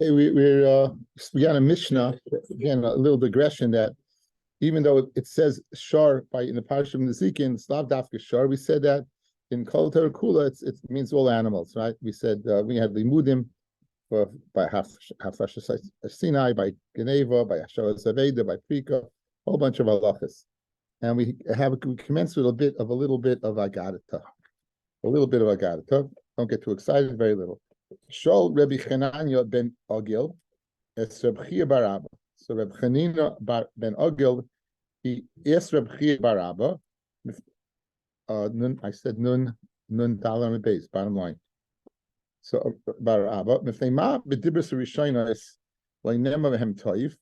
Hey, we got a Mishnah, again, a little digression that even though it says shar in the Parashah of Nezikin, it's not dafka shar. We said that in Kol Torah Kula, it means all animals, right? We said we had limudim by Hafresh Sinai, by Geneva, by Hashara Zaveda, by Prika, a whole bunch of halachas, and we commence with a little bit of Agadata, Don't get too excited, very little. Shol Rabbi Chananya ben Ogil, es Reb Chia bar Abba. So Reb Chanina ben Ogil, he asked Reb Chia bar Abba. I said nun dollar on the base. Bottom line. So bar Abba, mifnei b'dibris rishonos lo'nema behem toiv,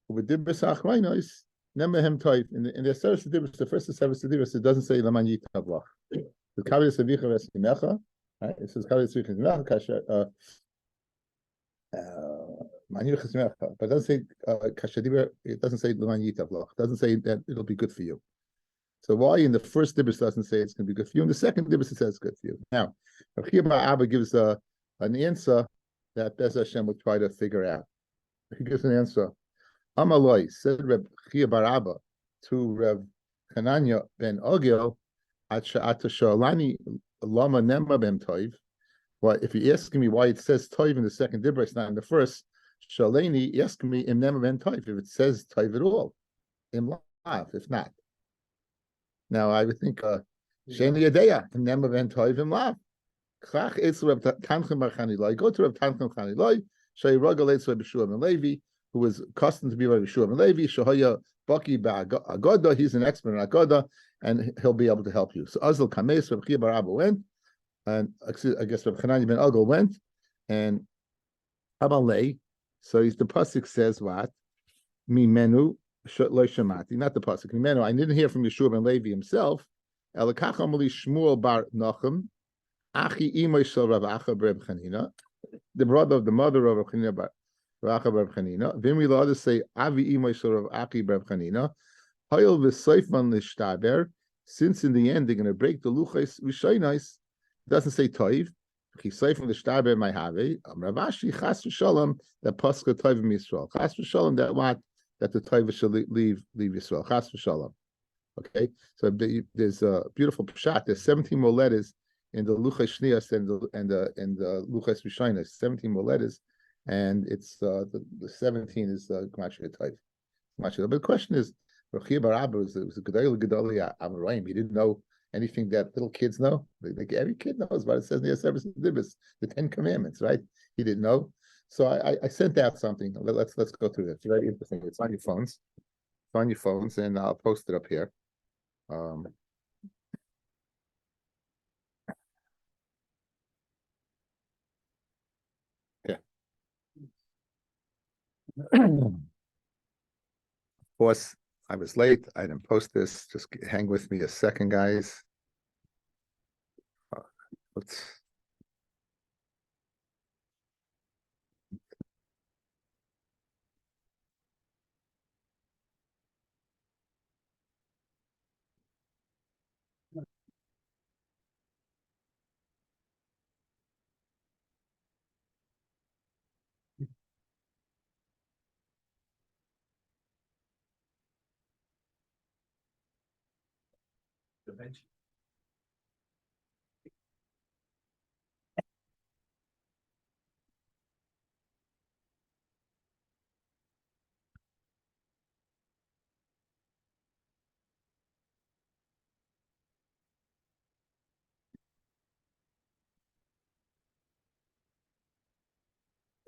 u'b'dibris achronos nema behem toiv. In the service of dibris, the first service of dibris, it doesn't say laman yitav lach. The kavidas avicha v'eskimecha. Right? It says but it doesn't say kashadiber. It doesn't say l'man yitav lach. It doesn't say that it'll be good for you. So why in the first dibris doesn't say it's going to be good for you? In the second dibris it says it's good for you. Now, Rav Chia bar Abba gives an answer that Bez Hashem will try to figure out. He gives an answer. Amaloi said Rav Chia bar Abba to Rav Chananya ben Ogil, Lama Nema Bem Toiv. Well, if you're asking me why it says Toiv in the second dibra, not in the first, Shaleni, ask me Im Nema Bem Toiv, if it says Toiv at all. Im Lav, if not. Now I would think Sheni Yadeya, Im Nema Bem Toiv, Im Lav. Chach Eitz Reb Tanchem bar Chanilai. Go to Reb Tanchem Chanilai, Shei Ragal Eitz Reb Yeshua ben Levi, who was accustomed to be Reb Yeshua ben Levi, Shahaya Baki Ba'agoda, he's an expert in Agoda, and he'll be able to help you. So Azal Kames, Reb Chia bar Abba went, and I guess Reb Chananya ben Ogil went, and Amalei. So the pasuk says what? Mimenu lo shamati. Not the pasuk. Mimenu. I didn't hear from Yeshua ben Levi himself. Elakach Amali Shmuel bar Nachum, Achi Imay shel Rav Acha bar Chanina, the brother of the mother of Rav Chanina bar Acha bar Chanina. Then we allowed to say Avi Imay shel Rav Achi bar Chanina. Hayol v'soifman l'shtaber. Since in the end they're going to break the luchos rishonos, it doesn't say toiv. Chisoifman l'shtaber ma'have. Ravashi chas v'shalom that paska toiv Yisrael. Chas v'shalom that the toiv shall leave Yisrael. Chas v'shalom. Okay, so there's a beautiful pshat. There's 17 more letters in the luchos shnias and the luchos rishonos. 17 more letters, and it's the 17 is Gmachik toiv. But the question is, Rav Chia bar Abba was a Gedolei Amoraim. He didn't know anything that little kids know. Every kid knows what it says in the service of Dibus, the 10 Commandments, right? He didn't know. So I sent out something. Let's go through this. It's very interesting. It's on your phones. It's on your phones, and I'll post it up here. Yeah. Of course, I was late. I didn't post this. Just hang with me a second, guys. Let's.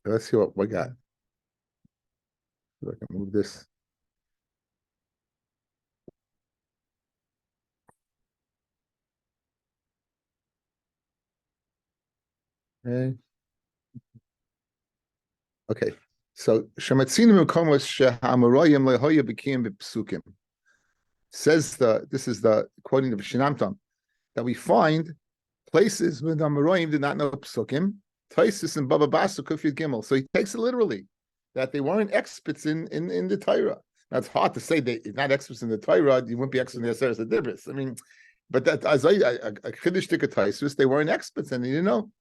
Let's see what we got. So I can move this. Okay. So Shematzinu Mekomos Shehamoroyim Lehoya became Psukim. Says this is the quoting of Shinamtam that we find places where the Amoraim did not know Psukim. Taisus and Baba Basu Kufid Gimel. So he takes it literally that they weren't experts in the Torah. Now it's hard to say they're not experts in the Torah. You wouldn't be experts in the Aseret Dibris. I mean, but that as a Chiddush Taisus, they weren't experts and they didn't know.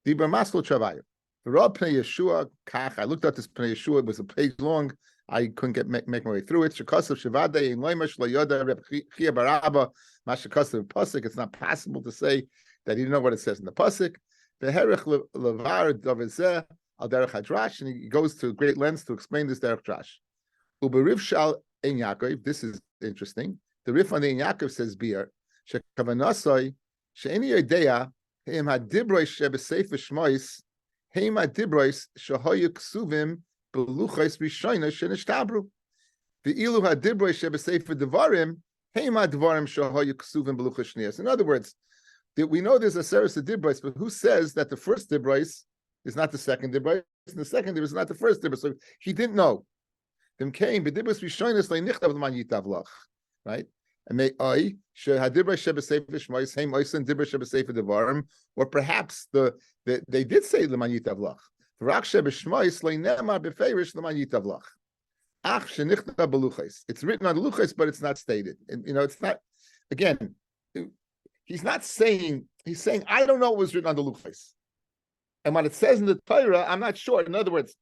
Dibra Maskul Travayu. The Raw Pnei Yeshua Kach. I looked at this Pnei Yeshua. It was a page long. I couldn't make my way through it. Shekasav Shavade in Loimash Layoda Reb Chia Baraba Mashakasav Pasuk. It's not possible to say that he didn't know what it says in the pasuk. The Herech Levar Davizeh Al Derech Hadrash, and he goes to great lengths to explain this Derech Drash. Uberiv Shal Ein Yaakov. This is interesting. The Rif on the Ein Yaakov says Beer Shekavanasai She'eni Yodea Heim Hadibrois Shebesefer Shmois Heim Hadibrois Shehoyu Ksuvim Beluchais Rishayna Shenishtabru. The Ilu Hadibrois Shebesefer Devarim Heim Hadvarim Shehoyu Ksuvim Beluchais Shnias. In other words, we know there's a series of dibros, but who says that the first dibros is not the second dibros, and the second dibros is not the first dibros? So he didn't know. Them came, but dibros rishonos leinichtav l'man yitavlach, right? And they hadibros shebesefer shmois heim oisen dibros shebesefer devarim, or perhaps they did say l'man yitavlach. V'rak shebeshmois leinemar beferish l'man yitavlach. Ach shenichtav beluchos. It's written on the luchos, but it's not stated. And it's not. Again. He's not saying, he's saying, I don't know what was written on the Luchos. And what it says in the Torah, I'm not sure. In other words,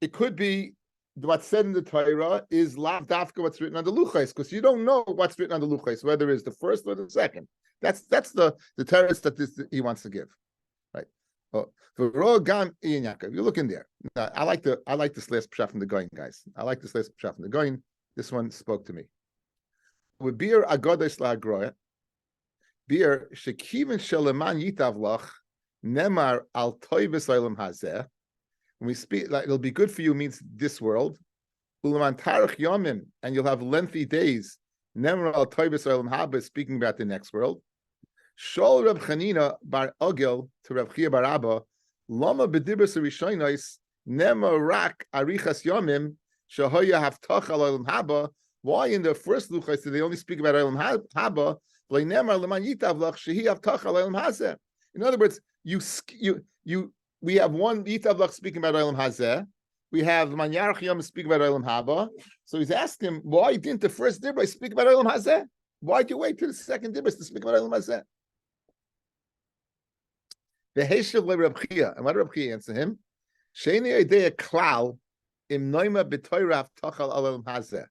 it could be what's said in the Torah is lav dafka what's written on the Luchos, because you don't know what's written on the Luchos, whether it's the first or the second. That's the Torah that he wants to give. Right. You look in there. Now, I like this last pshat from the Goin, guys. I like this last pshat from the Goin. This one spoke to me. With beer agodes la'agroya. Beer shekiven sheleman yitavlach nemar al toivus olam hazeh. When we speak, like, it'll be good for you means this world. Ulaman tarich yomim, and you'll have lengthy days. Nemar al toivus olam haba, speaking about the next world. Shol Reb Chanina bar Ogel to Reb Chia bar Abba. Lama bedibros rishonos nemar rak arichas yomim shahoya haftoch al olam haba. Why in the first luchos did they only speak about olam haba? In other words, we have one Yitavlach speaking about Olam Hazeh. We have Man Yarach Yom speaking about Olam Haba. So he's asking him, why didn't the first Dibra speak about Olam Hazeh? Why did you wait till the second Dibra to speak about Olam Hazeh? The Heshav le Reb Chia, and what did Reb Chia answer him? Sheini idea klal im noima b'toirav tachal Olam Hazeh.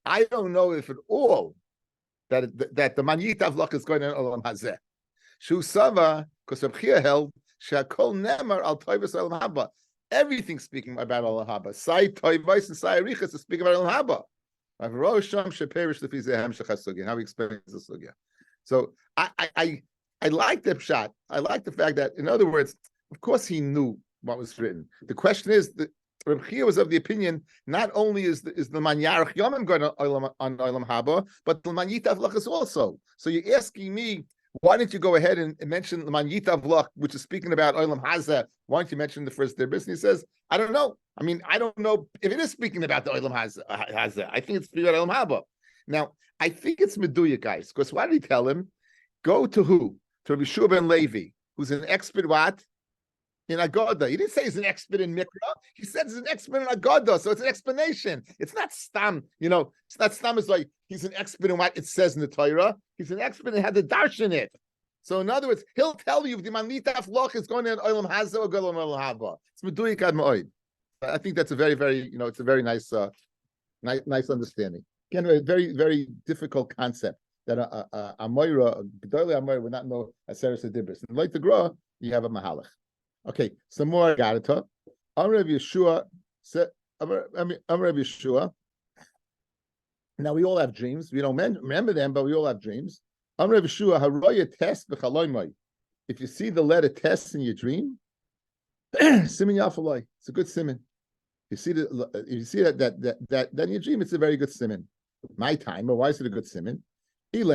I don't know if at all that the man yitavlach is going on Olam Hazeh. Shu Sava, because Reb Chia held shakol nemar al toivus Olam Haba. Everything speaking about Olam Haba. Sai toivus and sai arichas is speaking about Olam Haba. How he explains the sugya. So I like the pshat. I like the fact that, in other words, of course he knew what was written. The question is that Reb Chia was of the opinion not only is the man yarach yomim going on Olam Haba, but the man yitavlach is also. So you're asking me, why didn't you go ahead and mention the man yitavlach, which is speaking about Olam Hazeh? Why don't you mention the first dibros? And he says, I don't know. I mean, I don't know if it is speaking about the Olam Hazeh. I think it's speaking about Olam Haba. Now, I think it's Meduya, guys, because why did he tell him? Go to who? To Rabbi Shua ben Levi, who's an expert what? In Agoda. He didn't say he's an expert in Mikra. He said he's an expert in Agoda. So it's an explanation. It's not Stam. It's not Stam. It's like he's an expert in what it says in the Torah. He's an expert in how to darshan in it. So in other words, he'll tell you if the Manitaf Loch is going in Olam Hazeh or Olam Haba. It's Meduik ad Ma'od. I think that's a very, very, it's a very nice, nice understanding. Again, a very, very difficult concept that a Moira, Gedolei Amoira would not know a Seres Adibris. And like the Gra, you have a Mahalach. Okay, some more Garata. Amr Yeshua said, Amr Yeshua. Now we all have dreams. We don't remember them, but we all have dreams. Amr Yeshua, Haroya test b'chaloymai. If you see the letter test in your dream, simin yafaloi. It's a good simin. You see that in your dream, it's a very good simin. My time, or why is it a good simin? If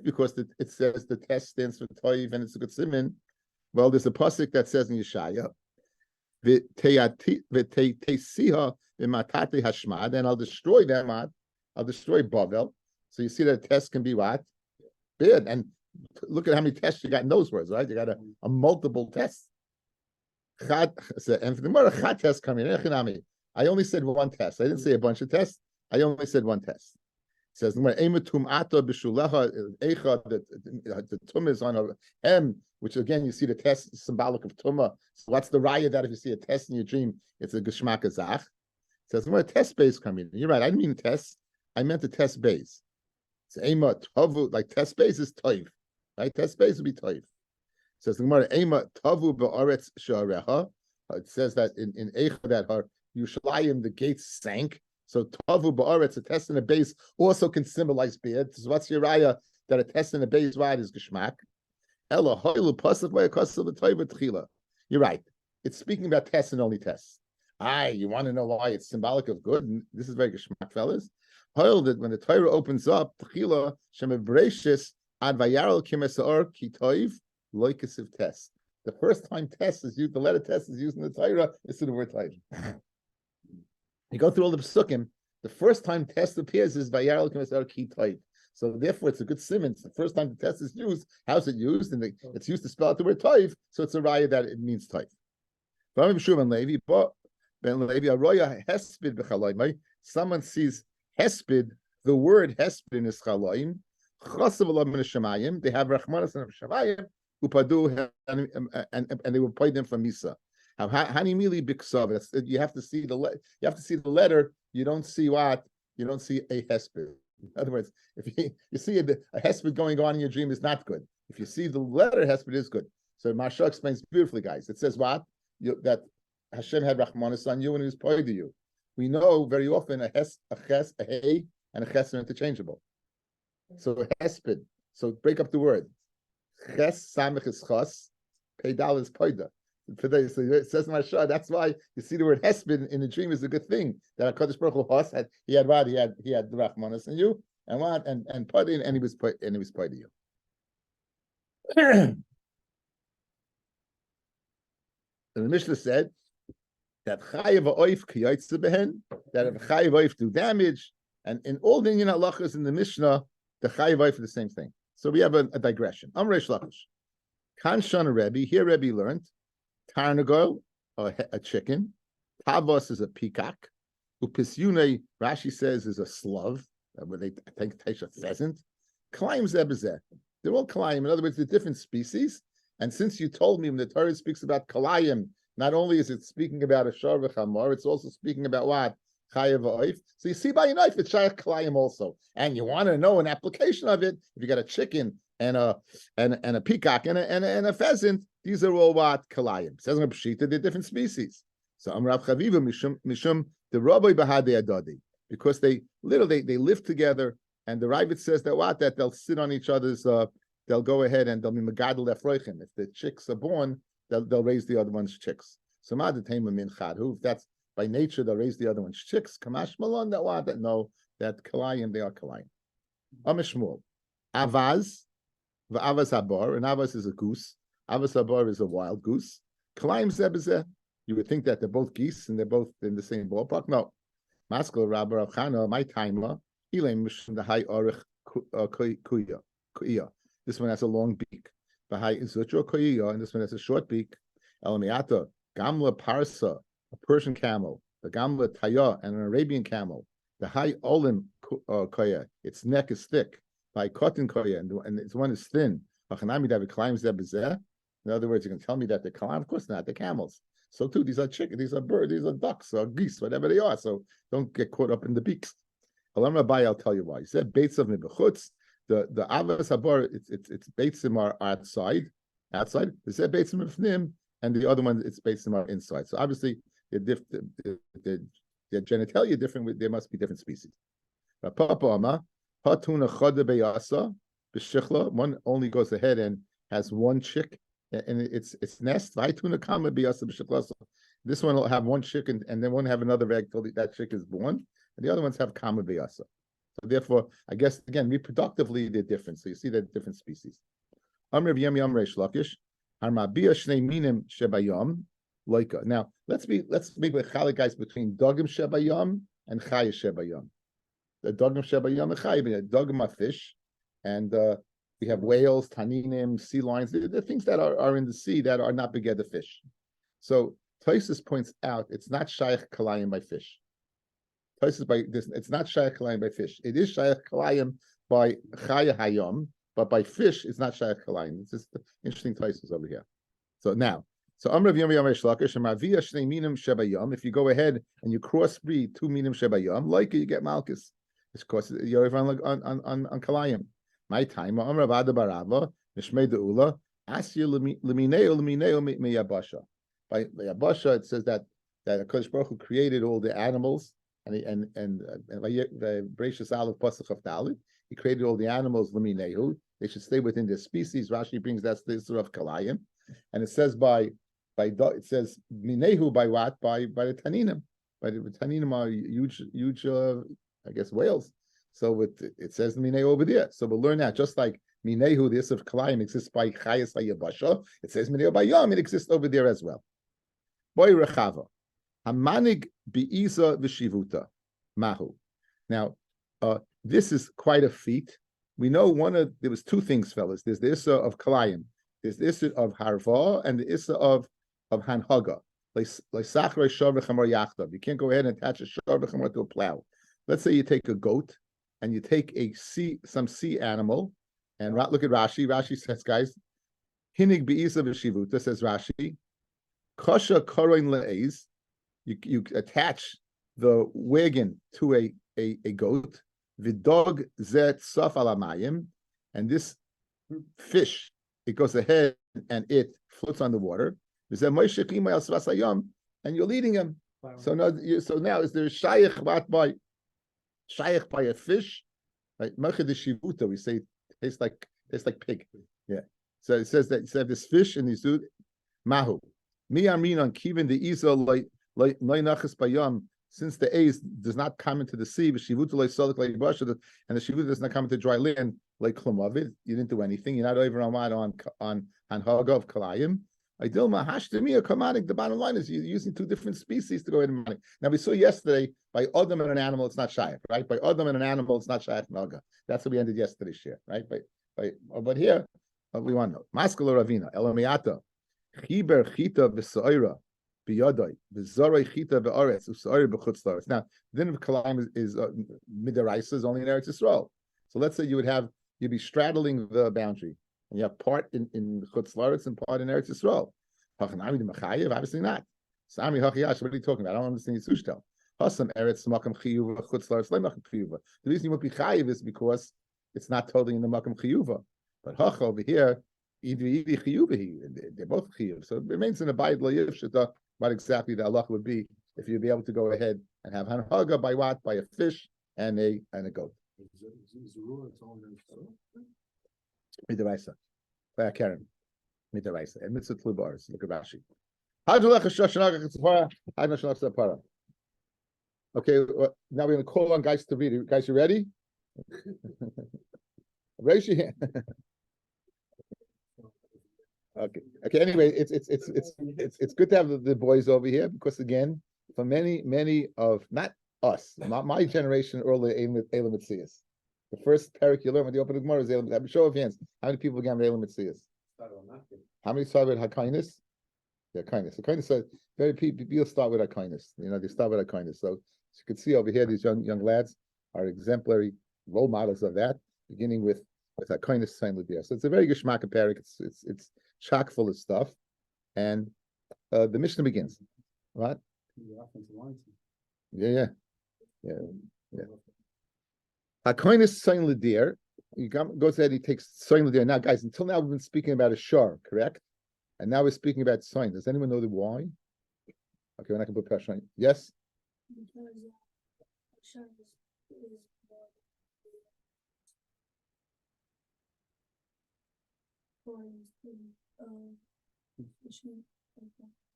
because it says the test stands for toiv and it's a good simin. Well, there's a pasuk that says in Yeshaya, and I'll destroy them. I'll destroy Bavel. So you see that a test can be what? Bad. And look at how many tests you got in those words, right? You got a multiple test. And for the Gemara, chad test coming in. I only said one test. I didn't say a bunch of tests. I only said one test. says when ematum ata b'shulecha echa, the tumah is on her hem, which again you see the test symbolic of tumah. So what's the raya that if you see a test in your dream, it's a geshmak azach? Says when a test base coming. You're right. I didn't mean test. I meant the test base. It's ema tavu, like test base is toiv, right? Test base would be toiv. Says the Gemara ema tavu be'aretz sha'arecha. It says that in Eicha that her Yushalayim the gates sank. So tavu ba'aretz, a test in the base, also can symbolize beard. So what's your raya that a test in the base wide is geshmak? Ella hoilu pasuk v'yakasel v'toiv v'tchila. You're right. It's speaking about tests and only tests. You want to know why it's symbolic of good? And this is very geshmak, fellas. Hoil that when the Torah opens up, tchila shemevreishis ad vayaral kimesaor ki toiv loikasiv test. The first time test is used, the letter test is used in the Torah, is to the word toiv. You go through all the psukim, the first time test appears is vayaral kimesaor ki toiv. So therefore, it's a good simon. It's the first time the test is used. How's it used? And it's used to spell out the word toiv, so it's a raya that it means toiv. Someone sees hesped, the word hesped in his chalaim. They have rachmanas and shamayim upadu and they will pay them from misa. Hanimili biksav. You have to see the letter. You don't see what? You don't see a hesped. In other words, if you see a hesped going on in your dream is not good. If you see the letter hesped is good. So Marsha explains beautifully, guys. It says what? That Hashem had rachmanas on you and he was paid to you. We know very often a hey, and a ches are interchangeable. So hesped. So break up the word. Ches samich is chas, peidal is poida. So it says in Mashah, that's why you see the word hesped in the dream is a good thing. That HaKadosh Baruch Hu has had, he had what? He had the rachmanas in you, and what? And poida, and he was poida you. And the Mishnah said that chayav oif kiyotze behen, that if chayav oif do damage, and in all the Indian halachas in the Mishnah, the chayav oif is the same thing. So we have a digression. Amrei Shlachish, Kan Shana Rebbe. Here Rebbe learned tarnagol, a chicken, tavos is a peacock, upisyune Rashi says is a slav, where they think takes a pheasant. Kalayim zebezeh. They're all kalayim. In other words, they're different species. And since you told me when the Torah speaks about kalayim, not only is it speaking about a shor v'chamor, it's also speaking about what? Chayav v'oif. So you see by your knife, it's shayach kalayim also. And you want to know an application of it, if you got a chicken and a peacock and a pheasant, these are all what? Kalayim. It says in Pshita, they're different species. So Amrav Chaviva mishum the Rabbi bahadei adadi, because they live together, and the Ravid says that they'll sit on each other's they'll go ahead and they'll be megadol efroichim. If the chicks are born, they'll raise the other one's chicks. So ma'adatema min chadhu. If that's by nature, they'll raise the other one's chicks. Kamash malon that know that kalayim, they are kalayim. Amishmul avaz v'avaz habar, and avaz is a goose. Avaz habar is a wild goose. Kalayim zebezeh. You would think that they're both geese and they're both in the same ballpark. No. Maskal Rabbi Rav Chana, my timer. Ilem mishum the high orich kuya. This one has a long beak. Bahai Izutro Koyiya, and this one has a short beak. Elamiata, Gamla Parsa, a Persian camel. The Gamla Taya, and an Arabian camel. The Hai Olim Koya, its neck is thick. By Cotton Koya, and its one is thin. Bachanami that it climbs there. In other words, you can tell me that they climb. Of course not, they're camels. So too, these are chickens, these are birds, these are ducks, or geese, whatever they are. So don't get caught up in the beaks. Alam Rabbi, I'll tell you why. He said, Bates of Nibachutz. The avas habar, it's beitzim are outside. They said beitzim fnim, and the other one it's beitzim are inside. So obviously their genitalia different. There must be different species. One only goes ahead and has one chick in its nest. This one will have one chick and then won't have another egg till that chick is born, and the other ones have kama beyasa. So therefore, I guess again, reproductively they're different. So you see they're different species. Now let's be chalik, guys, between dogim shebayam and chaya shebayam. The dogim shebayam and chaya. Dogim are fish, and we have whales, taninim, sea lions. The things that are in the sea that are not begeder fish. So Tosfos points out it's not shaykh kalayim by fish. Taisus by this, it's not Shaykh Kalayim by fish. It is Shaykh Kalayim by Chaya Hayom, but by fish, it's not Shaykh Kalayim. It's just interesting Taisus over here. So now, Amrav Yomi Yomer Shlakish and Mavia Shnei Minim Shebayom. If you go ahead and you crossbreed 2 Minim Shebayom, like you get Malchus. Of course, you're on Kalayim. My time, Amrav Ada Barava, Mishmei Deula, Asya Lemineo Meyabasha. By Yabasha, it says that HaKadosh Baruch Hu created all the animals, and the Bereshis Aleph Pasach of Dalit, he created all the animals Lemineu. They should stay within their species. Rashi brings that's the Isra of Kalayim, and it says it says Minehu by what? By the Taninim. By the Taninim are huge I guess whales. So it says Minehu over there. So we'll learn that just like Minehu, the Isra of Kalayim exists by Chayas Hayabasha. It says Minehu by Yom. It exists over there as well. Boy Rechava. Hamanig bi'iza v'shivuta mahu. Now, this is quite a feat. We know there was 2 things, fellas. There's the issa of kalayim. There's the issa of harva and the issa of hanhaga. You can't go ahead and attach a shor v'chamor to a plow. Let's say you take a goat and you take some sea animal, and look at Rashi. Rashi says, guys, hinig bi'iza v'shivuta, says Rashi, kasha karoin le'ez. You attach the wagon to a goat, vidog zet saf alamayim, and this fish, it goes ahead and it floats on the water. And you're leading him. Wow. So now is there shaykh by a fish? Like shivuta, we say tastes like pig. Yeah. So it says that you have this fish and these dude mahu. Mi amin on kivin the isa since the A's does not come into the sea, and the Shivuta does not come into dry land like Klumavid, you didn't do anything. You're not over on Haga of Kalayim. The bottom line is you're using 2 different species to go ahead and money. Now we saw yesterday by Adam and an animal, it's not Shaykh, right? By Adam and an animal, it's not Shaykh Naga. That's what we ended yesterday's share, right? But here, we want to know. Maskala Ravina, Elamiata, Chiber Chita V'Sa'ira. Now, the din of Kalayim is midaraisa is only in Eretz Yisrael. So let's say you'd be straddling the boundary, and you have part in Chutz Laretz and part in Eretz Yisrael. Obviously not. Sami Hachiyash, what are you talking about? I don't understand your sushtel. Hasam Eretz Makam Chiyuva Chutz Laretz Lemakam Chiyuva. The reason you won't be chayiv is because it's not totally in the Makam Chiyuva. But Hach over here, Idi Chiyuva, they're both chiyuv. So it remains in a Bayit Layiv Shita. What exactly the halacha would be if you'd be able to go ahead and have hanhaga by what? By a fish and a goat. Midaraisa. By a Karen. Midaraisa. And mitzvah tlubaris. Look at Rashi. Okay, now we're going to call on guys to read it. Guys, you ready? Raise your hand. Okay. Anyway, it's good to have the boys over here because again, for many of not us, my generation earlier, Elam Mitzias. The first parak you learn when you open the Gemara is Elam. Show of hands. How many people began with Elam Mitzias? How many start with Hakainis? Yeah, kindness. So kindness. Very people start with Hakainis. They start with Hakainis. So as you can see over here, these young lads are exemplary role models of that, beginning with Hakainis sign with there. So it's a very good shmaka parak. It's chock full of stuff, and the Mishnah begins. What? Yeah. Hakoinis sign l'dir. He goes ahead. He takes sign l'dir. Now, guys, until now we've been speaking about a shar, correct? And now we're speaking about sign. Does anyone know the why? Okay, we're not going to put pressure on you. Yes.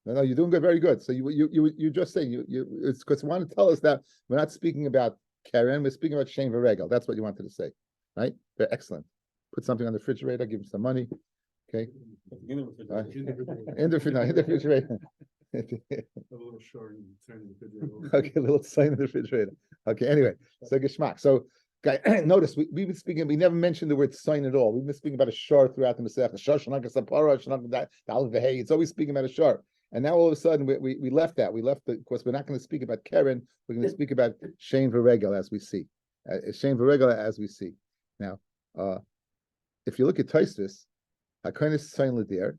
No, you're doing good, very good. So you just saying it's because you want to tell us that we're not speaking about Karen, we're speaking about Shem Varegel. That's what you wanted to say, right? Very excellent. Put something on the refrigerator, give him some money. Okay. In the refrigerator. A little short and turn the refrigerator over. Okay, a little sign in the refrigerator. Okay, anyway, so Geshmak. So Guy, notice we've been speaking. We never mentioned the word sign at all. We've been speaking about a shar throughout the Masech. Shar shanaka sapara shanaka that aleph v'hei. It's always speaking about a shar. And now all of a sudden we left that. We left the. Of course, we're not going to speak about Keren. We're going to speak about Shein v'regel as we see. Shein v'regel as we see. Now, if you look at Taisvis, Hakonis sign l'dir.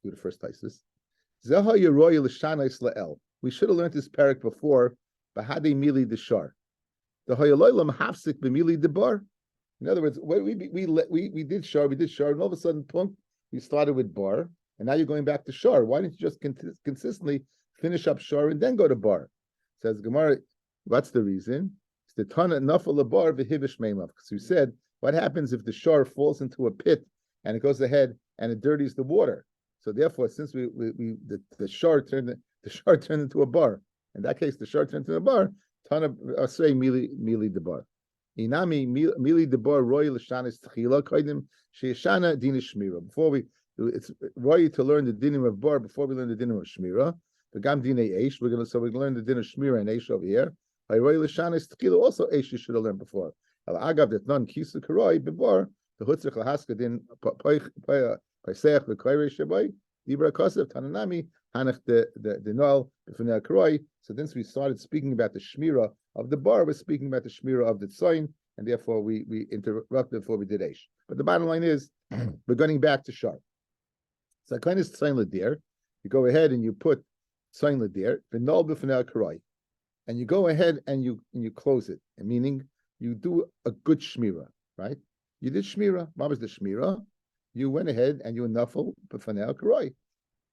Do the first Taisvis. Zeha yeroy l'shanai sla'el. We should have learned this parak before. Bahadi mili deshar. The Hayalaylam hafsik b'mili debar. In other words, we did shar, and all of a sudden, punk, we started with bar, and now you're going back to shar. Why didn't you just consistently finish up shar and then go to bar? Says Gemara, what's the reason? It's the tana nafal bar v'hivish meimav. Because we said, what happens if the shar falls into a pit and it goes ahead and it dirties the water? So therefore, since the shar turned into a bar, in that case, the shar turned into a bar. Tana say mili debar. Inami mili debar roy l'shanis tchila kaidim sheyashana dina shmira. Before it's roy to learn the dinim of bar before we learn the dinim of shmira. The gam dina eish. We're gonna learn the din of shmira and eish over here. Roy l'shanis tchila also eish you should have learned before. Al agav that non kisu karoi bebar the hutzach lahaska din paisech v'kairei shabai dibra kasev tananami hanach the noel b'fnei karoi. So since we started speaking about the shmira of the bar, we're speaking about the shmira of the tzayin, and therefore we interrupted before we did eish. But the bottom line is, we're going back to shar. So kind of tzayin l'dir, you go ahead and you put tzayin l'dir, v'nol b'fnei karoi, and you go ahead and you close it, meaning you do a good shmira, right? You did shmira. What was the shmira? You went ahead and you nafal b'fnei karoi.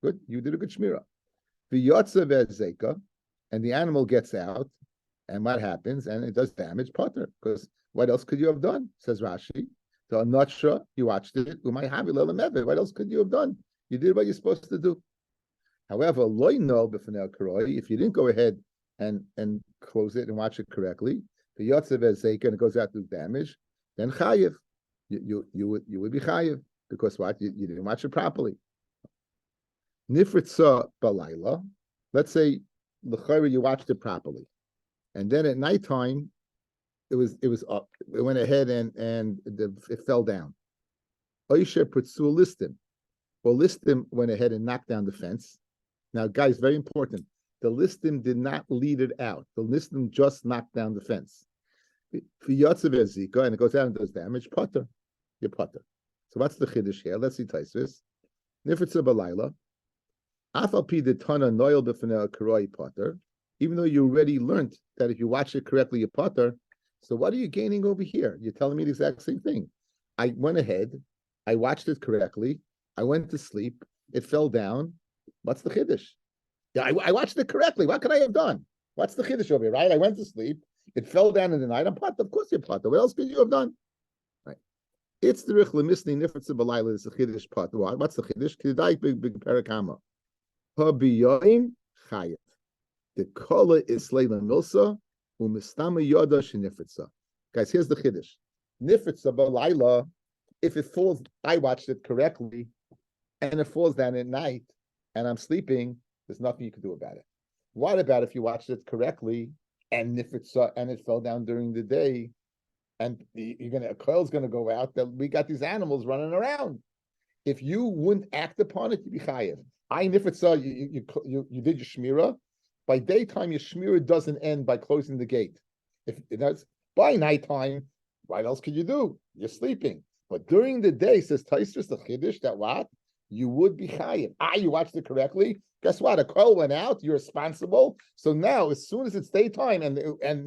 Good, you did a good shmira. V'yotza ve'zeka. And the animal gets out, and what happens? And it does damage, potter. Because what else could you have done? Says Rashi. So I'm not sure. You watched it. What else could you have done? You did what you're supposed to do. However, if you didn't go ahead and close it and watch it correctly, the yotzev and it goes out to damage, then chayiv. You would be chayiv because what? You didn't watch it properly. Nifritza balayla. Let's say l'chayra you watched it properly, and then at nighttime it was up. It went ahead and it fell down. Oisher putsu listim. Well, listim went ahead and knocked down the fence. Now, guys, very important. The listim did not lead it out. The listim just knocked down the fence. And it goes out and does damage. Potter, you potter. So what's the chiddush here? Let's see Taisvis. Nifritza balayla. Even though you already learned that if you watch it correctly, you potter. So what are you gaining over here? You're telling me the exact same thing. I went ahead, I watched it correctly, I went to sleep, it fell down. What's the chiddush? Yeah, I watched it correctly. What could I have done? What's the chiddush over here, right? I went to sleep, it fell down in the night, I'm potter. Of course you're potter. What else could you have done? Right. It's the richlemisni nifritza balayla is the chiddush potter. What's the chiddush? Kidai big parakama. Habiyoim chayev. The kola is leila milsa umistama yoda shenifritza. Guys, here's the chiddush. Nifritza balayla. If it falls, I watched it correctly, and it falls down at night, and I'm sleeping. There's nothing you can do about it. What about if you watched it correctly and nifritza and it fell down during the day, and a coil's gonna go out? That we got these animals running around. If you wouldn't act upon it, you'd be chayev. I nifritza, you did your shmira. By daytime, your shmira doesn't end by closing the gate. If that's by nighttime, what else could you do? You're sleeping. But during the day, says Taisvis the chiddush that what you would be chayiv. You watched it correctly. Guess what? A coil went out. You're responsible. So now, as soon as it's daytime and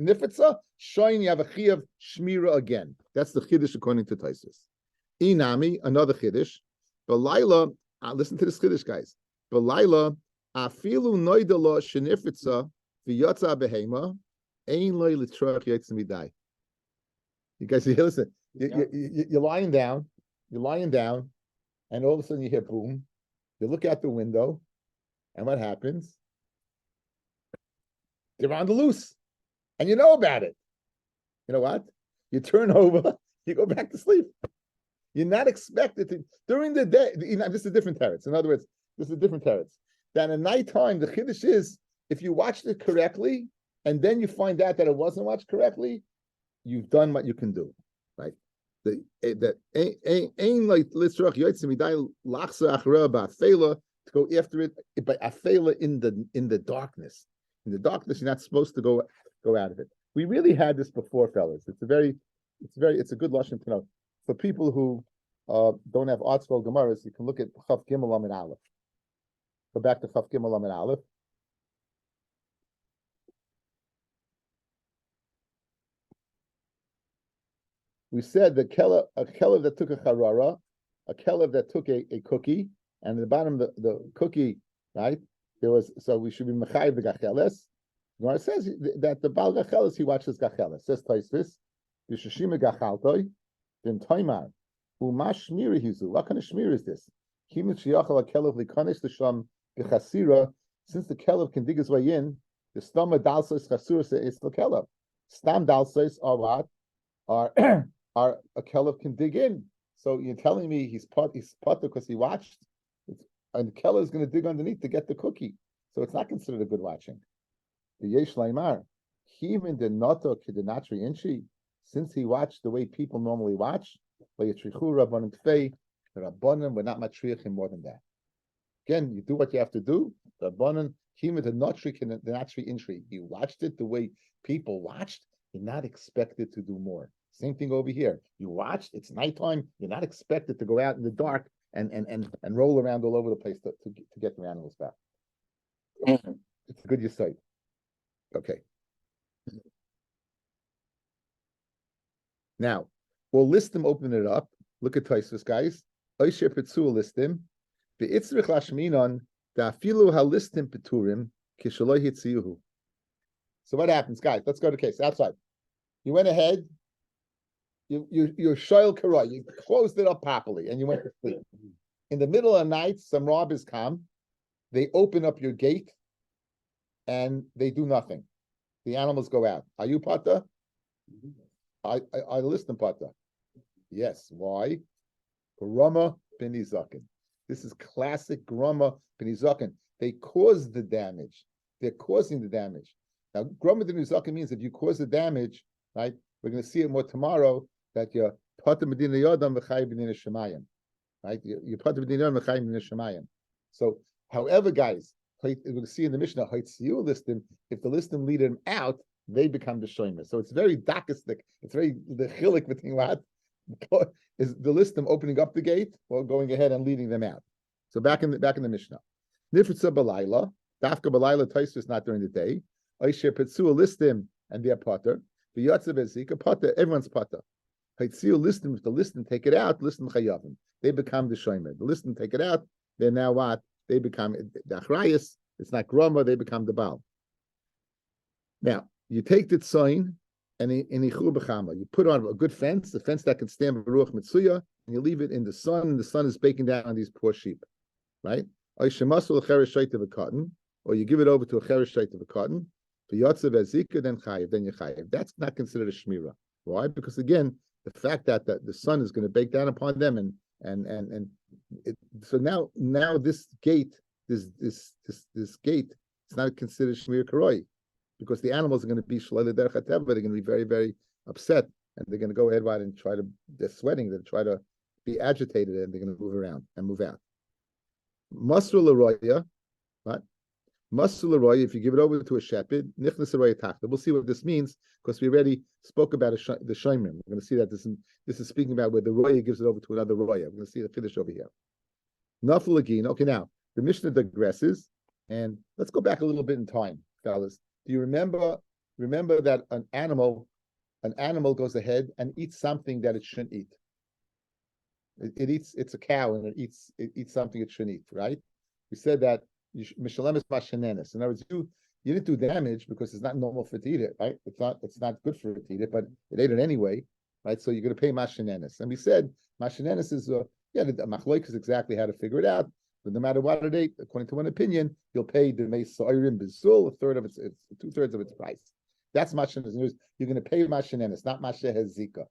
nifritza, showing you have a chiyav shmira again. That's the chiddush according to Taisvis. Inami, another chiddush. Balayla, listen to this chiddush, guys. Balayla, afilu noidala shenifritza v'yatza behema ein loy litrach yetzimidai. You guys, listen. You're lying down, and all of a sudden you hear boom. You look out the window, and what happens? They're on the loose, and you know about it. You know what? You turn over, you go back to sleep. You're not expected to during the day. This is a different teretz. In other words, this is a different teretz. That at nighttime, the chiddush is if you watched it correctly, and then you find out that it wasn't watched correctly, you've done what you can do, right? That ain't like litzrach yotzim midai lachsa achra ba'afela to go after it, but afela in the darkness. In the darkness, you're not supposed to go out of it. We really had this before, fellas. It's a good lashon to know for people who don't have artsvol gemaras. You can look at Chaf Gimel Amid Aleph. Go back to Chaf Gimel Amid Aleph. We said that a kelev that took a charara, a kelev that took a cookie, and at the bottom of the cookie, right? There was, so we should be mechayiv the gacheles. It says that the bal gacheles, he watches gacheles. Says Taisvis, the shishima gachaltoi, then toimar, umash shmiri hizu. What kind of shmir is this? Kimit shiyachal a kelev likanis l'sham b'chasira. Since the kelev can dig his way in, the stama dalsos chasura is the kelev. Stam dalsos are what? Are a kelev can dig in. So you're telling me he's potter because he watched, and the kelev is going to dig underneath to get the cookie. So it's not considered a good watching. The yesh laimar, even the noto kidenatri inchi, since he watched the way people normally watch, the rabbanim were not matriach him more than that. Again, you do what you have to do. The rabbanim, even the notri kidenatri inchi, you watched it the way people watched. You're not expected to do more. Same thing over here. You watched, it's nighttime, you're not expected to go out in the dark and roll around all over the place to get the animals back. It's a good yesod. Okay. Now, we'll list them, open it up. Look at Taisvis, guys. Oisher Petzu listim. Be'itzrich lashminon, da'afilu halistim peturim, kishaloi hitziyuhu. So what happens, guys? Let's go to case outside. You went ahead, you're shoyl karai, you closed it up properly, and you went to sleep. In the middle of the night, some robbers come, they open up your gate, and they do nothing. The animals go out. Are you pata? I listen pata. Yes. Why? Grama b'nizakin. This is classic grama b'nizakin. They caused the damage. They're causing the damage. Now, grama b'nizakin means if you cause the damage, right? We're going to see it more tomorrow. That you're pata medina yodam v'chayim medina shemayim, right? You're pata medina yodam v'chayim medina shemayim. So, however, guys, we're going to see in the Mishnah, Haitziyu listim, if the listim lead them out, they become the shomer. So it's very dakistic. It's very the chilik between what is the listim opening up the gate or going ahead and leading them out. So back in the Mishnah, nifritza balayla, dafka balayla taisva is not during the day. Aisher petzu listim and their potter. The yatzav ezika potter, everyone's potter. Haitziyu listim, if the listim take it out, listim chayavim, they become the shomer. The listim take it out, they're now what? They become the achrayas. It's not groma. They become the baal. Now you take the tzoin and in ichur b'chama, you put on a good fence, a fence that can stand b'ruach mitzuya, and you leave it in the sun. And the sun is baking down on these poor sheep, right? Or you give it over to a cheresh shayt of a cotton. Then you chayiv. That's not considered a shmira. Why? Because again, the fact that the sun is going to bake down upon them and so now this gate, this gate, it's not considered shmir karoi, because the animals are going to be shleila derech hateva. They're going to be very, very upset, and they're going to go ahead and they're sweating, they try to be agitated, and they're going to move around and move out. Masru l'roya, right? Masru l'roya, if you give it over to a shepherd, nichnas l'roya tachta. We'll see what this means, because we already spoke about the shomrim. We're going to see that this is speaking about where the roya gives it over to another roya. We're going to see the finish over here. Nafal agin. Okay, now the Mishnah digresses, and let's go back a little bit in time, fellas. Do you remember that an animal goes ahead and eats something that it shouldn't eat? It's a cow, and it eats something it shouldn't eat, right? We said that mishalem is mashenenes. In other words, you didn't do damage because it's not normal for it to eat it, right? It's not good for it to eat it, but it ate it anyway, right? So you're going to pay mashenenes. And we said mashenenes is the machloek is exactly how to figure it out. But no matter what it ate, according to one opinion, you'll pay the meis soirim bizul, two-thirds of its price. That's mashenenes. You're going to pay mashenenes, not mashe hezika.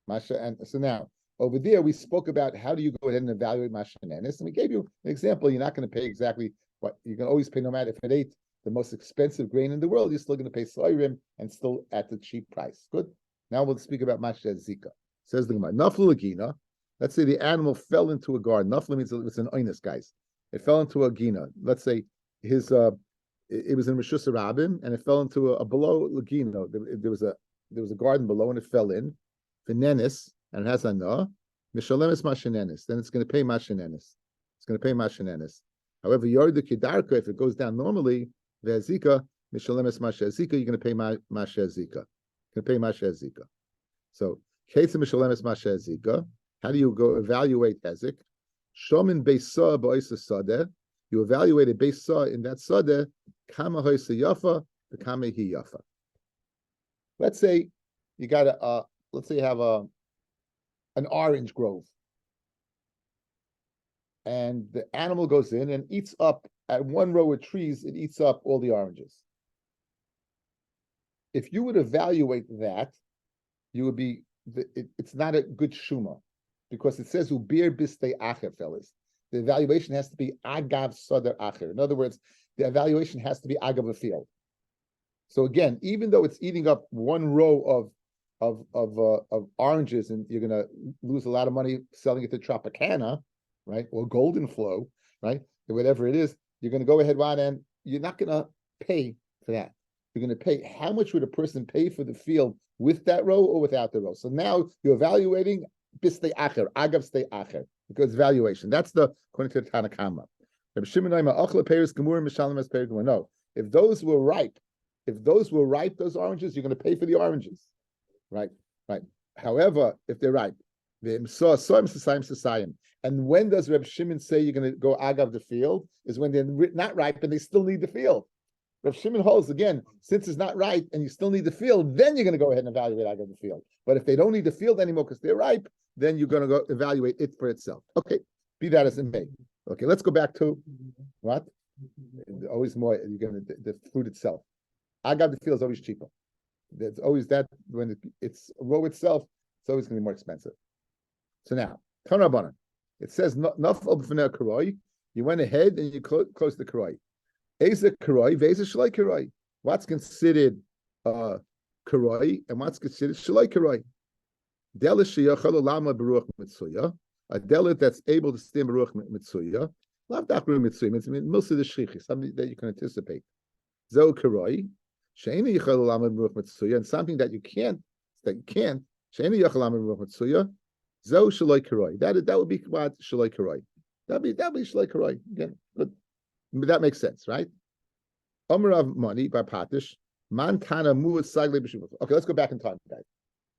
And so now over there we spoke about how do you go ahead and evaluate mashenenes, and we gave you an example. You're not going to pay exactly what you can always pay, no matter if it ate the most expensive grain in the world. You're still going to pay soirim and still at the cheap price. Good. Now we'll speak about Masha Zika. Says the Gemara, Naflu Lagina. Let's say the animal fell into a garden. Naflu means it's an oinus, guys. It fell into a gina. Let's say his it was in Rishus Rabin, and it fell into a below Lagina. There was a garden below, and it fell in. Venenis, and it has a na. Mishalemis mashenenis. Then it's going to pay mashenenis. It's going to pay mashenenis. However, Yorda Kedarka, if it goes down normally, Ve'azika, Mishalemis Mashazika, you're going to pay Mashazika. You're going to pay Mashazika. So, Ketsa Mishalemis Mashazika, how do you go evaluate Hezek? Shomin Beisa Ba'isa Sadeh, you evaluate a Beisa in that Sadeh, Kama Hoysa Yafa, the Kama Hi Yafa. Let's say you got let's say you have an orange grove. And the animal goes in and eats up, at one row of trees, it eats up all the oranges. If you would evaluate that, you would be, it's not a good shuma, because it says, ubir bistei acher, fellas. The evaluation has to be agav sadar acher. In other words, the evaluation has to be agav a field. So again, even though it's eating up one row of oranges, and you're going to lose a lot of money selling it to Tropicana, right, or Golden Flow, right, or whatever it is, you're going to go ahead, and you're not going to pay for that. You're going to pay, how much would a person pay for the field with that row or without the row? So now you're evaluating bistei acher, agav stei acher, because valuation. That's according to the Tanakama. No, if those were ripe, those oranges, you're going to pay for the oranges, right? However, if they're ripe, and when does Reb Shimon say you're going to go agav the field? Is when they're not ripe and they still need the field. Reb Shimon holds, again, since it's not ripe and you still need the field, then you're going to go ahead and evaluate agav the field. But if they don't need the field anymore because they're ripe, then you're going to go evaluate it for itself. Okay, be that as it may. Okay, let's go back to what? Always more, you're going to the fruit itself. Agav the field is always cheaper. There's always that, when it's row itself, it's always going to be more expensive. So now, Tanabana, it says naf obfnei karoi. You went ahead and you closed the karoi. Eza karoi, veza shalai karoi. What's considered karoi and what's considered shalai karoi? Delit sheyachal lama beruach mitzuya. A delit that's able to stand beruach mitzuya. Lav dachru mitzuya. It's most of the shchichi, something that you can anticipate. Zo karoi. Sheini yachal lama beruach mitzuya, and something that you can't. Sheini yachal lama beruach mitzuya. Zo shalai karoi. That would be what shalai karoi. That'd be shalai karoi. Again, good. That makes sense, right? Amarav money by Patish. Mantana muad sagle b'shuvah. Okay, let's go back in time, guys.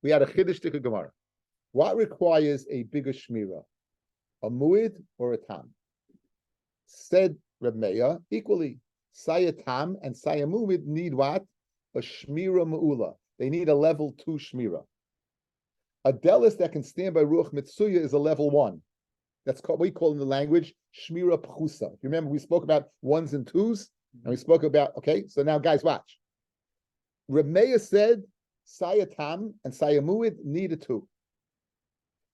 We had a chiddush tika Gemara. What requires a bigger shmira? A muad or a tam? Said Reb Meir equally. Sayatam and Sayamuid need what? A shmira ma'ula. They need a level 2 shmira. A delis that can stand by ruach mitsuya is a level 1. That's what we call in the language shmira pchusa. You remember we spoke about 1s and 2s, and we spoke about, okay, so now guys watch. Reb Meir said Sayatam and Sayamuid need a 2.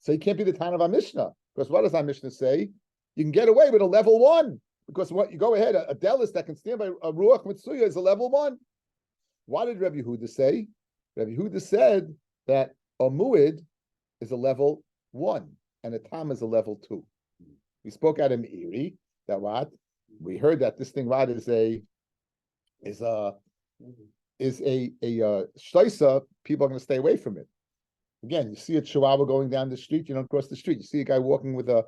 So you can't be the Tan of our Mishnah, because what does our Mishnah say? You can get away with a level 1, because what you go ahead, a delis that can stand by a ruach mitsuya is a level 1. What did Rabbi Yehuda say? Rabbi Yehuda said that a muid is a level 1 and a tam is a level 2. We spoke at him Erie that what we heard that this thing what is a shtaisa. People are going to stay away from it. Again, you see a chihuahua going down the street, you don't cross the street. You see a guy walking with a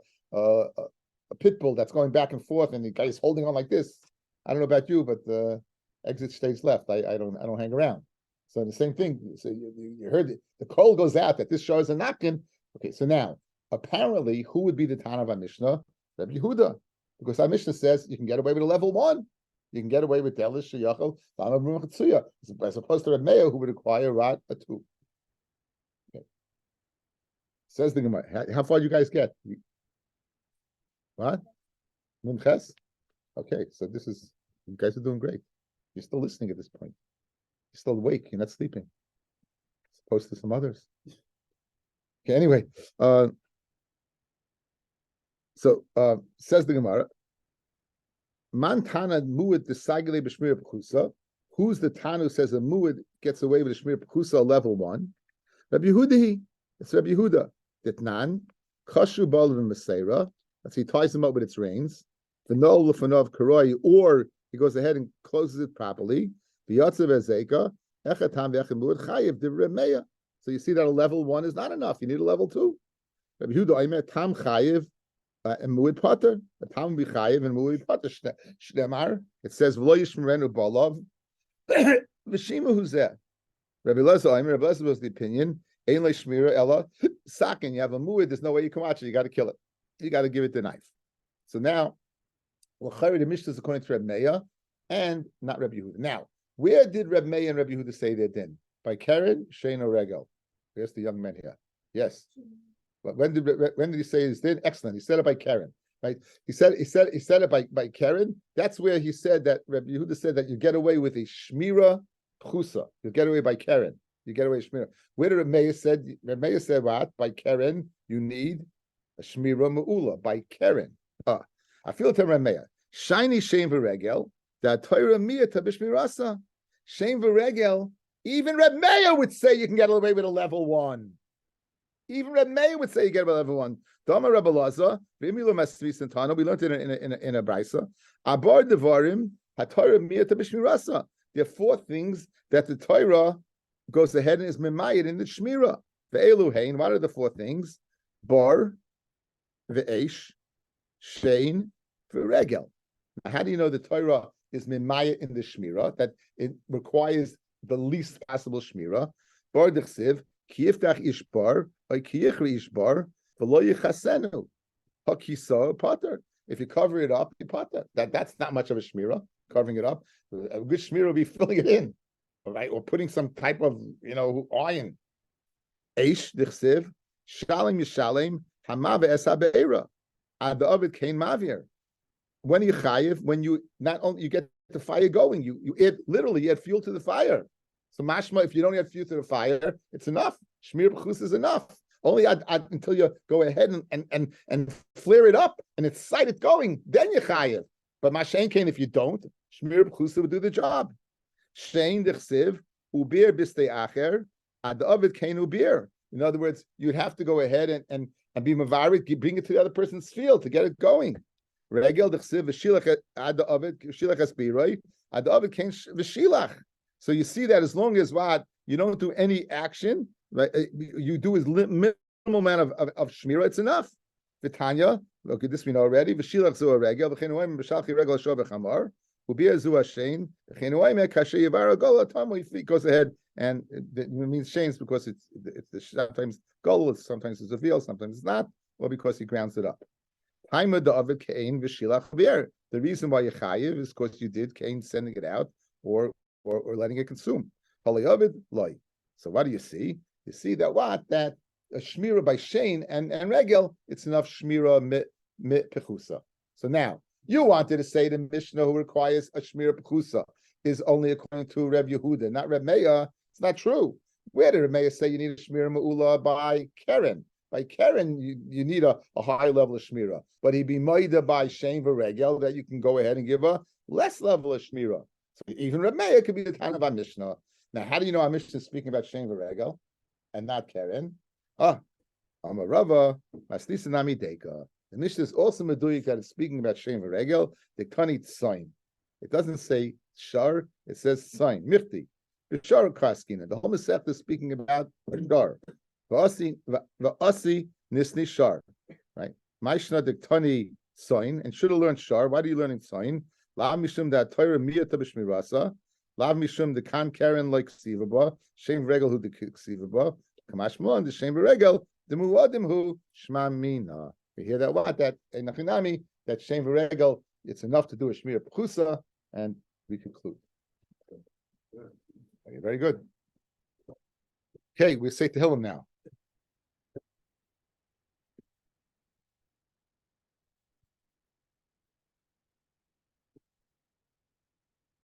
pit bull that's going back and forth, and the guy's holding on like this. I don't know about you, but the exit stays left. I don't hang around. So the same thing. So you heard the call goes out that this shows a napkin. Okay, so now apparently, who would be the Tana of our Mishnah? Rabbi Yehuda, because our Mishnah says you can get away with a level 1. You can get away with Delis Sheyachal Lama B'Ruach Tzuya, as opposed to Rabbi Meir, who would require a 2. Okay. Says the Gemara. How far do you guys get? What? Mumches? Okay, so you guys are doing great. You're still listening at this point. You're still awake. You're not sleeping. As opposed to some others. Okay, anyway. Says the Gemara. Man Tana Muad Desagile B'Shmir Pchusa. Who's the Tana who says a Muad gets away with a Shmir Pchusa level 1? Rabbi Yehuda, it's Rabbi Yehuda. Ditnan, kashu balav Masera. That's he ties them up with its reins. The no lefanov karoi, or he goes ahead and closes it properly. The yatzav ezeka echatam v'echemud chayiv divremeya. So you see that a level 1 is not enough. You need a level 2. Rabbi Yehuda Aimer tam chayiv and muid potter. The tam be chayiv and muid potter shnemar. It says v'lo yishmerenu balav v'shima who's there. Rabbi Lezer Aimer. Rabbi Lezer was the opinion. Ein leishmira ella sakin. You have a muid. There's no way you can watch it. You got to kill it. You got to give it the knife. So now, the Mishnah is according to Reb Meir and not Reb Yehuda. Now, where did Reb Meir and Reb Yehuda say their din? By Karen, Shein, or Regel? Here's the young men here. Yes. But when did he say his din? Excellent. He said it by Karen. Right? He said it by Karen. That's where he said that Reb Yehuda said that you get away with a shmira pchusa. You get away by Karen. You get away with shmira. Where did Reb Meir said? Reb Meir said what? By Karen, you need a shmira me'ula by Karen. I feel to Reb Meir. Shiny shame v'regel that Torah miyata b'shmirasa. Shame v'regel. Even Reb Meir would say you can get away with a level 1. Even Reb Meir would say you get away with a level 1. Dama Rabbi Lazar v'imilu masvi santana. We learned it in a brisa. Abar devarim haTorah miyata b'shmirasa. There are 4 things that the Torah goes ahead and is memayed in the shmira. Ve'elu hein. What are the 4 things? Bar, ve'esh, shein, ve'regel. Now, how do you know the Torah is mimaya in the shmira, that it requires the least possible shmira? Bar d'chsiv, ki yiftach ish bar, or ki yichri ish bar, v'lo yichasenu, ha'kisa pater. If you cover it up, you pater. That's not much of a shmira, covering it up. A good shmira will be filling it in, right? Or putting some type of, iron. Eish d'chsiv, shalim yishalim, hamav es ha'be'era. Ad ovid kain mavir. When you chayiv, when you not only you get the fire going, you add fuel to the fire. So mashma, if you don't add fuel to the fire, it's enough. Shmir b'chus is enough. Only until you go ahead and flare it up and it's sight it going, then you chayiv. But mashen kain, if you don't, shmir b'chus would do the job. Shein d'chsiv ubir b'stei acher ad ovid kain ubir. In other words, you'd have to go ahead and be mavarik, bring it to the other person's field to get it going. Regel d'chsiv v'shilach ad ovid shilach asbiroi ad ovid kain v'shilach. So you see that as long as what you don't do any action, right? You do is minimal amount of shmira, it's enough. V'tanya, okay, this we know already. V'shilach zu regel v'chenuim b'shalchi regel shov v'chamar u'bia zu hashein v'chenuim kasher yivara gola. He goes ahead and it means shains because it's sometimes gola, sometimes it's a veal, sometimes it's not, or because he grounds it up. The reason why you chayiv is because you did Cain sending it out or letting it consume. So what do you see? You see that that a shmira by shein and regel, it's enough shmira mit pechusa. So now you wanted to say the Mishnah who requires a shmira pechusa is only according to Reb Yehuda, not Reb Meir. It's not true. Where did Reb Meir say you need a shmira me'ula by Keren? By Keren, you need a high level of shmira, but he be moida by shein v'regel that you can go ahead and give a less level of shmira. So even Reb Meir could be the time of our Mishnah. Now, how do you know our Mishnah is speaking about shein v'regel and not Keren? I'm a Rava, Maslisa Nami Deka. The Mishnah is also meduyik that it's speaking about shein v'regel. The kanit sign. It doesn't say shar. It says sign. Mirti. The shar kaskina. The whole Masechta is speaking about shar. V'asi nisni shar. Right. Maishna diktani sign and should have learned shar. Why do you learn sign? La mishum da Torah miyata b'shmirasa. La mishum de kan karen like ksivaba. Shein v'regel hu de ksivaba. Kamash mon de shein v'regel. The muadim hu shma mina. We hear that in Nachinami, that shein v'regel, it's enough to do a shmir pchusa, and we conclude. Okay, very good. Okay, we say to Tehillim now.